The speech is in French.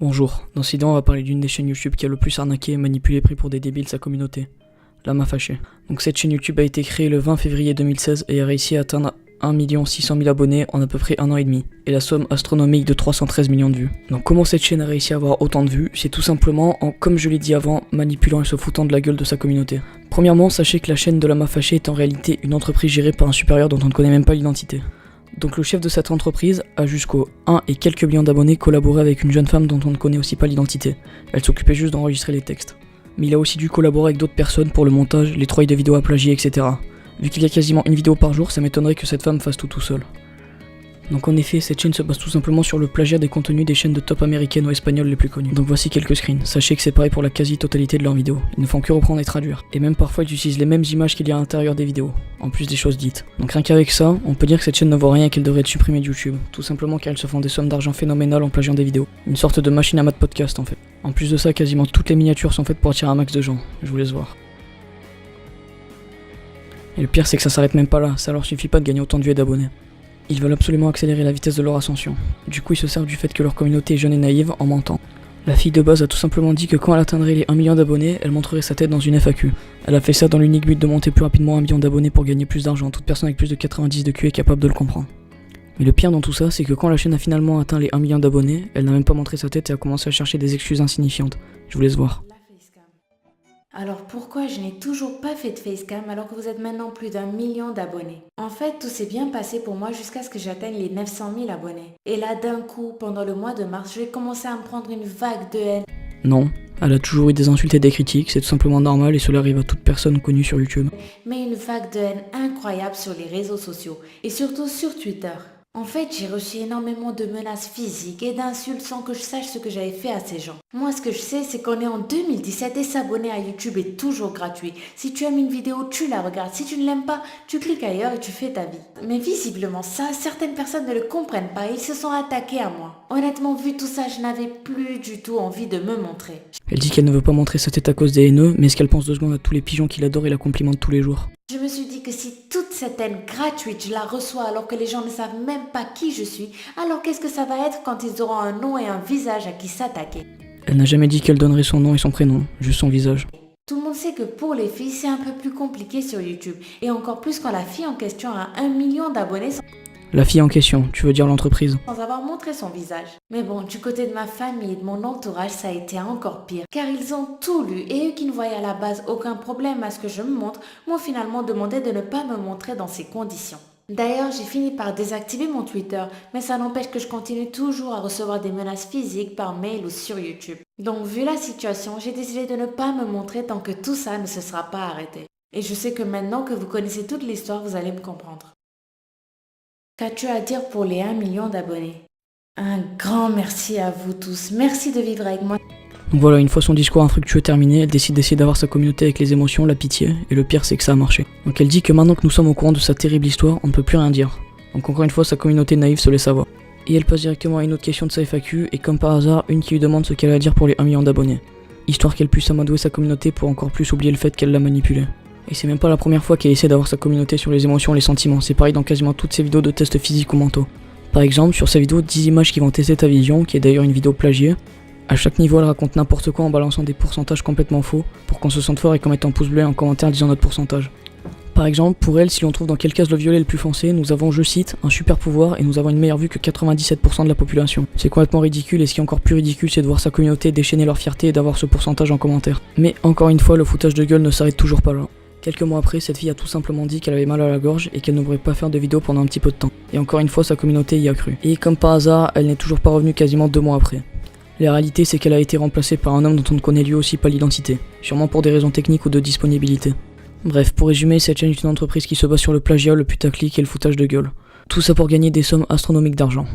Bonjour, dans cette vidéo on va parler d'une des chaînes YouTube qui a le plus arnaqué et manipulé pris pour des débiles sa communauté, Lama Fâché. Donc cette chaîne YouTube a été créée le 20 février 2016 et a réussi à atteindre 1 600 000 abonnés en à peu près 1 an et demi, et la somme astronomique de 313 millions de vues. Donc comment cette chaîne a réussi à avoir autant de vues? C'est tout simplement en, comme je l'ai dit avant, manipulant et se foutant de la gueule de sa communauté. Premièrement, sachez que la chaîne de Lama Fâché est en réalité une entreprise gérée par un supérieur dont on ne connaît même pas l'identité. Donc le chef de cette entreprise a jusqu'au 1 et quelques millions d'abonnés collaboré avec une jeune femme dont on ne connaît aussi pas l'identité. Elle s'occupait juste d'enregistrer les textes. Mais il a aussi dû collaborer avec d'autres personnes pour le montage, les troyes de vidéos à plagier, etc. Vu qu'il y a quasiment une vidéo par jour, ça m'étonnerait que cette femme fasse tout seul. Donc en effet, cette chaîne se base tout simplement sur le plagiat des contenus des chaînes de top américaines ou espagnoles les plus connues. Donc voici quelques screens. Sachez que c'est pareil pour la quasi-totalité de leurs vidéos. Ils ne font que reprendre et traduire. Et même parfois ils utilisent les mêmes images qu'il y a à l'intérieur des vidéos, en plus des choses dites. Donc rien qu'avec ça, on peut dire que cette chaîne ne vaut rien et qu'elle devrait être supprimée de YouTube. Tout simplement car ils se font des sommes d'argent phénoménales en plagiant des vidéos. Une sorte de machine à mode podcast en fait. En plus de ça, quasiment toutes les miniatures sont faites pour attirer un max de gens. Je vous laisse voir. Et le pire c'est que ça s'arrête même pas là, ça leur suffit pas de gagner autant de vues et d'abonnés. Ils veulent absolument accélérer la vitesse de leur ascension. Du coup ils se servent du fait que leur communauté est jeune et naïve en mentant. La fille de base a tout simplement dit que quand elle atteindrait les 1 million d'abonnés, elle montrerait sa tête dans une FAQ. Elle a fait ça dans l'unique but de monter plus rapidement 1 million d'abonnés pour gagner plus d'argent. Toute personne avec plus de 90 de Q est capable de le comprendre. Mais le pire dans tout ça, c'est que quand la chaîne a finalement atteint les 1 million d'abonnés, elle n'a même pas montré sa tête et a commencé à chercher des excuses insignifiantes. Je vous laisse voir. Alors pourquoi je n'ai toujours pas fait de facecam alors que vous êtes maintenant plus d'1 million d'abonnés? En fait, tout s'est bien passé pour moi jusqu'à ce que j'atteigne les 900 000 abonnés. Et là, d'un coup, pendant le mois de mars, je vais commencer à me prendre une vague de haine. Non, elle a toujours eu des insultes et des critiques, c'est tout simplement normal et cela arrive à toute personne connue sur YouTube. Mais une vague de haine incroyable sur les réseaux sociaux et surtout sur Twitter. En fait, j'ai reçu énormément de menaces physiques et d'insultes sans que je sache ce que j'avais fait à ces gens. Moi, ce que je sais, c'est qu'on est en 2017 et s'abonner à YouTube est toujours gratuit. Si tu aimes une vidéo, tu la regardes. Si tu ne l'aimes pas, tu cliques ailleurs et tu fais ta vie. Mais visiblement, ça, certaines personnes ne le comprennent pas et ils se sont attaqués à moi. Honnêtement, vu tout ça, je n'avais plus du tout envie de me montrer. Elle dit qu'elle ne veut pas montrer sa tête à cause des haineux, mais est-ce qu'elle pense 2 secondes à tous les pigeons qui l'adorent et la complimentent tous les jours? Je me suis dit que si toute cette haine gratuite, je la reçois alors que les gens ne savent même pas qui je suis, alors qu'est-ce que ça va être quand ils auront un nom et un visage à qui s'attaquer? Elle n'a jamais dit qu'elle donnerait son nom et son prénom, juste son visage. Tout le monde sait que pour les filles, c'est un peu plus compliqué sur YouTube, et encore plus quand la fille en question a 1 million d'abonnés La fille en question, tu veux dire l'entreprise? sans avoir montré son visage. Mais bon, du côté de ma famille et de mon entourage, ça a été encore pire. Car ils ont tout lu et eux qui ne voyaient à la base aucun problème à ce que je me montre, m'ont finalement demandé de ne pas me montrer dans ces conditions. D'ailleurs, j'ai fini par désactiver mon Twitter, mais ça n'empêche que je continue toujours à recevoir des menaces physiques par mail ou sur YouTube. Donc vu la situation, j'ai décidé de ne pas me montrer tant que tout ça ne se sera pas arrêté. Et je sais que maintenant que vous connaissez toute l'histoire, vous allez me comprendre. Qu'as-tu à dire pour les 1 million d'abonnés? Un grand merci à vous tous. Merci de vivre avec moi. Donc voilà, une fois son discours infructueux terminé, elle décide d'essayer d'avoir sa communauté avec les émotions, la pitié, et le pire c'est que ça a marché. Donc elle dit que maintenant que nous sommes au courant de sa terrible histoire, on ne peut plus rien dire. Donc encore une fois, sa communauté naïve se laisse avoir. Et elle passe directement à une autre question de sa FAQ, et comme par hasard, une qui lui demande ce qu'elle a à dire pour les 1 million d'abonnés. Histoire qu'elle puisse amadouer sa communauté pour encore plus oublier le fait qu'elle l'a manipulée. Et c'est même pas la première fois qu'elle essaie d'avoir sa communauté sur les émotions et les sentiments, c'est pareil dans quasiment toutes ses vidéos de tests physiques ou mentaux. Par exemple, sur sa vidéo 10 images qui vont tester ta vision, qui est d'ailleurs une vidéo plagiée, à chaque niveau elle raconte n'importe quoi en balançant des pourcentages complètement faux, pour qu'on se sente fort et qu'en mettant pouce bleu et en commentaire disant notre pourcentage. Par exemple, pour elle, si l'on trouve dans quelle case le violet le plus foncé, nous avons, je cite, un super pouvoir et nous avons une meilleure vue que 97% de la population. C'est complètement ridicule et ce qui est encore plus ridicule c'est de voir sa communauté déchaîner leur fierté et d'avoir ce pourcentage en commentaire. Mais encore une fois, le foutage de gueule ne s'arrête toujours pas là. Quelques mois après, cette fille a tout simplement dit qu'elle avait mal à la gorge et qu'elle ne pourrait pas faire de vidéo pendant un petit peu de temps. Et encore une fois, sa communauté y a cru. Et comme par hasard, elle n'est toujours pas revenue quasiment 2 mois après. La réalité, c'est qu'elle a été remplacée par un homme dont on ne connaît lui aussi pas l'identité, sûrement pour des raisons techniques ou de disponibilité. Bref, pour résumer, cette chaîne est une entreprise qui se base sur le plagiat, le putaclic et le foutage de gueule. Tout ça pour gagner des sommes astronomiques d'argent.